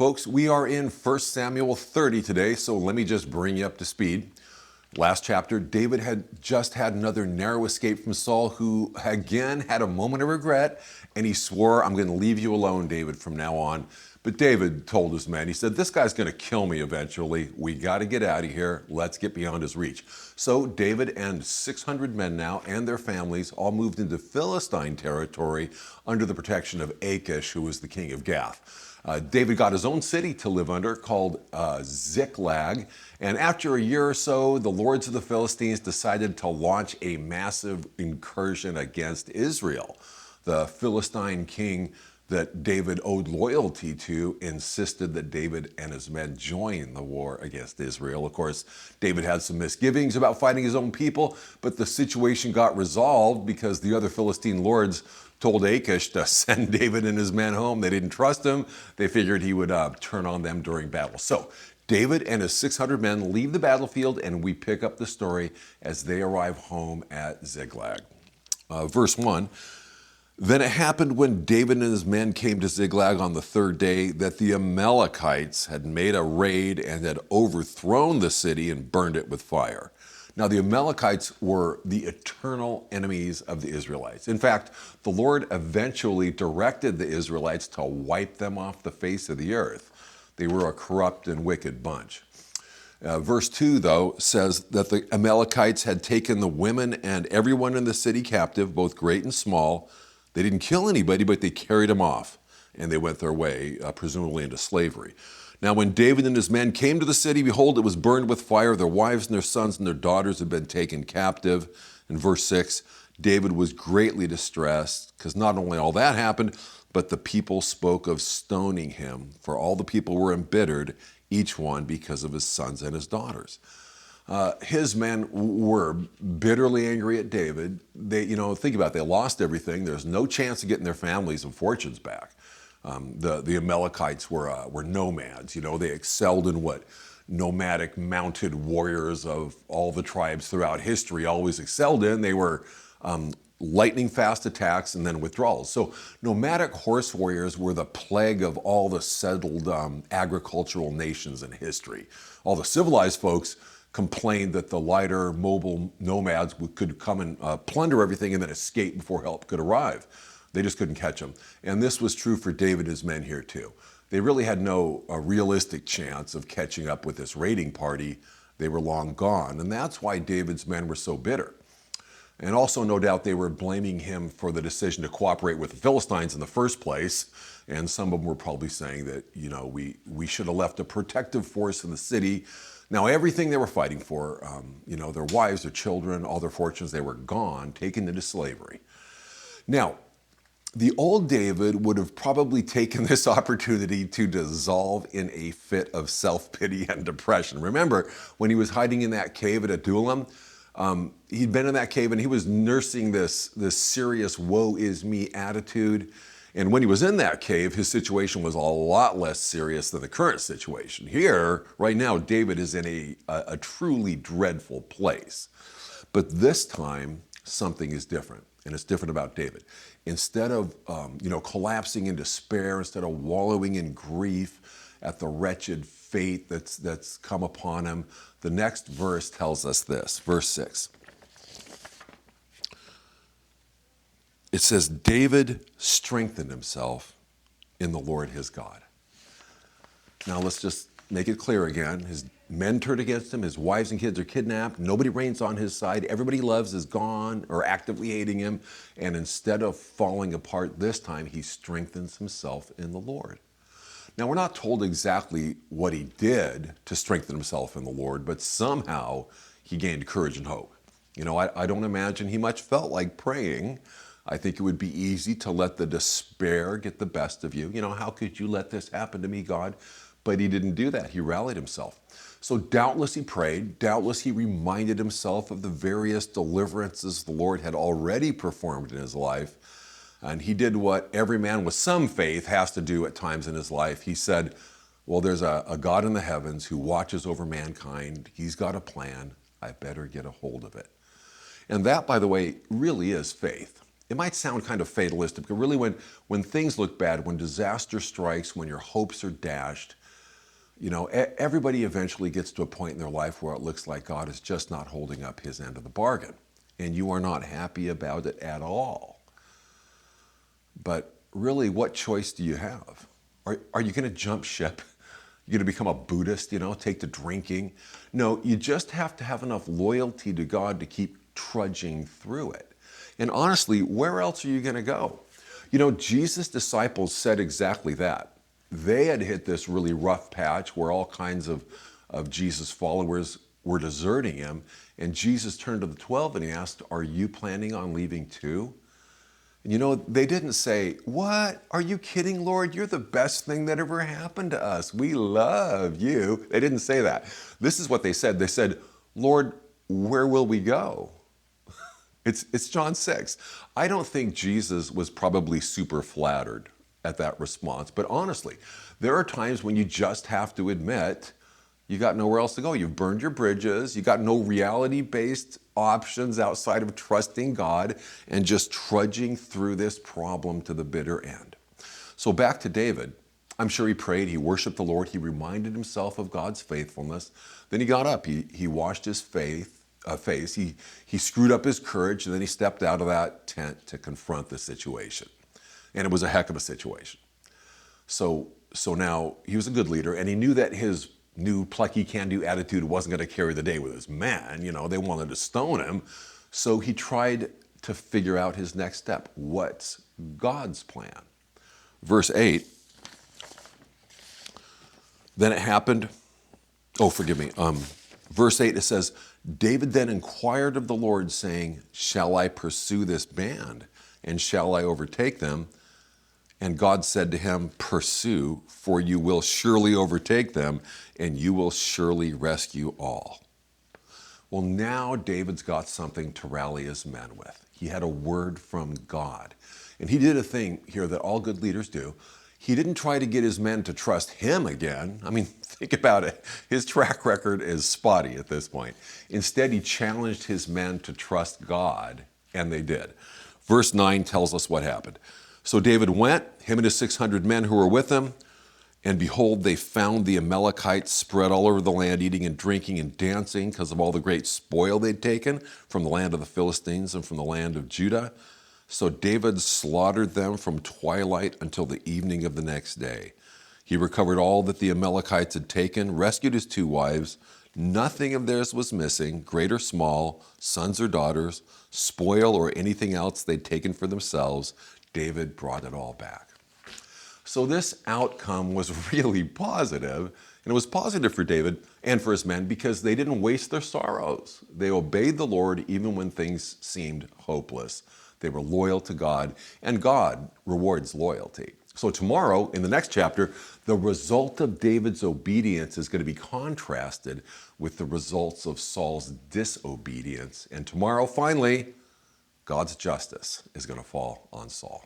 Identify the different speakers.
Speaker 1: Folks, we are in 1 Samuel 30 today, so let me just bring you up to speed. Last chapter, David had just had another narrow escape from Saul, who again had a moment of regret, and he swore, "I'm going to leave you alone, David, from now on." But David told his men, he said, "This guy's going to kill me eventually. We got to get out of here. Let's get beyond his reach." So David and 600 men now and their families all moved into Philistine territory under the protection of Achish, who was the king of Gath. David got his own city to live under called Ziklag. And after a year or so, the lords of the Philistines decided to launch a massive incursion against Israel. The Philistine king that David owed loyalty to insisted that David and his men join the war against Israel. Of course, David had some misgivings about fighting his own people, but the situation got resolved because the other Philistine lords told Achish to send David and his men home. They didn't trust him. They figured he would turn on them during battle. So David and his 600 men leave the battlefield, and we pick up the story as they arrive home at Ziklag. Verse 1, "Then it happened when David and his men came to Ziklag on the third day that the Amalekites had made a raid and had overthrown the city and burned it with fire." Now, the Amalekites were the eternal enemies of the Israelites. In fact, the Lord eventually directed the Israelites to wipe them off the face of the earth. They were a corrupt and wicked bunch. Verse 2, though, says that the Amalekites had taken the women and everyone in the city captive, both great and small. They didn't kill anybody, but they carried them off, and they went their way, presumably into slavery. Now, when David and his men came to the city, behold, it was burned with fire. Their wives and their sons and their daughters had been taken captive. In verse 6, David was greatly distressed, because not only all that happened, but the people spoke of stoning him, for all the people were embittered, each one because of his sons and his daughters. His men were bitterly angry at David. They, think about it, they lost everything. There's no chance of getting their families and fortunes back. The Amalekites were nomads. They excelled in what nomadic mounted warriors of all the tribes throughout history always excelled in. They were lightning fast attacks and then withdrawals. So nomadic horse warriors were the plague of all the settled agricultural nations in history. All the civilized folks complained that the lighter, mobile nomads could come and plunder everything and then escape before help could arrive. They just couldn't catch them. And this was true for David and his men here too. They really had no realistic chance of catching up with this raiding party. They were long gone. And that's why David's men were so bitter. And also, no doubt, they were blaming him for the decision to cooperate with the Philistines in the first place. And some of them were probably saying that, we should have left a protective force in the city. Now, everything they were fighting for, their wives, their children, all their fortunes, they were gone, taken into slavery. Now, the old David would have probably taken this opportunity to dissolve in a fit of self-pity and depression. Remember, when he was hiding in that cave at Adullam, he'd been in that cave and he was nursing this serious woe is me attitude. And when he was in that cave, his situation was a lot less serious than the current situation. Here, right now, David is in a truly dreadful place. But this time, something is different. And it's different about David. Instead of, collapsing in despair, instead of wallowing in grief at the wretched fate that's come upon him, the next verse tells us this, verse 6. It says, David strengthened himself in the Lord his God. Now let's just make it clear again. His men turned against him. His wives and kids are kidnapped. Nobody reigns on his side. Everybody he loves is gone or actively hating him. And instead of falling apart this time, he strengthens himself in the Lord. Now, we're not told exactly what he did to strengthen himself in the Lord, but somehow he gained courage and hope. I don't imagine he much felt like praying. I think it would be easy to let the despair get the best of you. How could you let this happen to me, God? But he didn't do that. He rallied himself. So doubtless he prayed. Doubtless he reminded himself of the various deliverances the Lord had already performed in his life. And he did what every man with some faith has to do at times in his life. He said, well, there's a God in the heavens who watches over mankind. He's got a plan. I better get a hold of it. And that, by the way, really is faith. it might sound kind of fatalistic, but really when things look bad, when disaster strikes, when your hopes are dashed, everybody eventually gets to a point in their life where it looks like God is just not holding up his end of the bargain. And you are not happy about it at all. But really, what choice do you have? Are you going to jump ship? You're going to become a Buddhist, take to drinking? No, you just have to have enough loyalty to God to keep trudging through it. And honestly, where else are you going to go? Jesus' disciples said exactly that. They had hit this really rough patch where all kinds of Jesus' followers were deserting him. And Jesus turned to the 12 and he asked, "Are you planning on leaving too?" And they didn't say, "What? Are you kidding, Lord? You're the best thing that ever happened to us. We love you." They didn't say that. This is what they said. They said, "Lord, where will we go?" It's John 6. I don't think Jesus was probably super flattered at that response. But honestly, there are times when you just have to admit you got nowhere else to go. You've burned your bridges. You got no reality-based options outside of trusting God and just trudging through this problem to the bitter end. So back to David. I'm sure he prayed. He worshiped the Lord. He reminded himself of God's faithfulness. Then he got up. He washed his face. He screwed up his courage, and then he stepped out of that tent to confront the situation. And it was a heck of a situation. So now he was a good leader, and he knew that his new plucky can-do attitude wasn't going to carry the day with his men. They wanted to stone him. So he tried to figure out his next step. What's God's plan? Verse 8, then it happened. Oh, forgive me. Verse 8, it says, David then inquired of the Lord, saying, "Shall I pursue this band, and shall I overtake them?" And God said to him, "Pursue, for you will surely overtake them, and you will surely rescue all." Well, now David's got something to rally his men with. He had a word from God. And he did a thing here that all good leaders do. He didn't try to get his men to trust him again. I mean, think about it. His track record is spotty at this point. Instead, he challenged his men to trust God, and they did. Verse 9 tells us what happened. So David went, him and his 600 men who were with him, and behold, they found the Amalekites spread all over the land, eating and drinking and dancing because of all the great spoil they'd taken from the land of the Philistines and from the land of Judah. So David slaughtered them from twilight until the evening of the next day. He recovered all that the Amalekites had taken, rescued his 2 wives. Nothing of theirs was missing, great or small, sons or daughters, spoil or anything else they'd taken for themselves. David brought it all back. So this outcome was really positive, and it was positive for David and for his men because they didn't waste their sorrows. They obeyed the Lord even when things seemed hopeless. They were loyal to God, and God rewards loyalty. So tomorrow, in the next chapter, the result of David's obedience is going to be contrasted with the results of Saul's disobedience. And tomorrow, finally, God's justice is going to fall on Saul.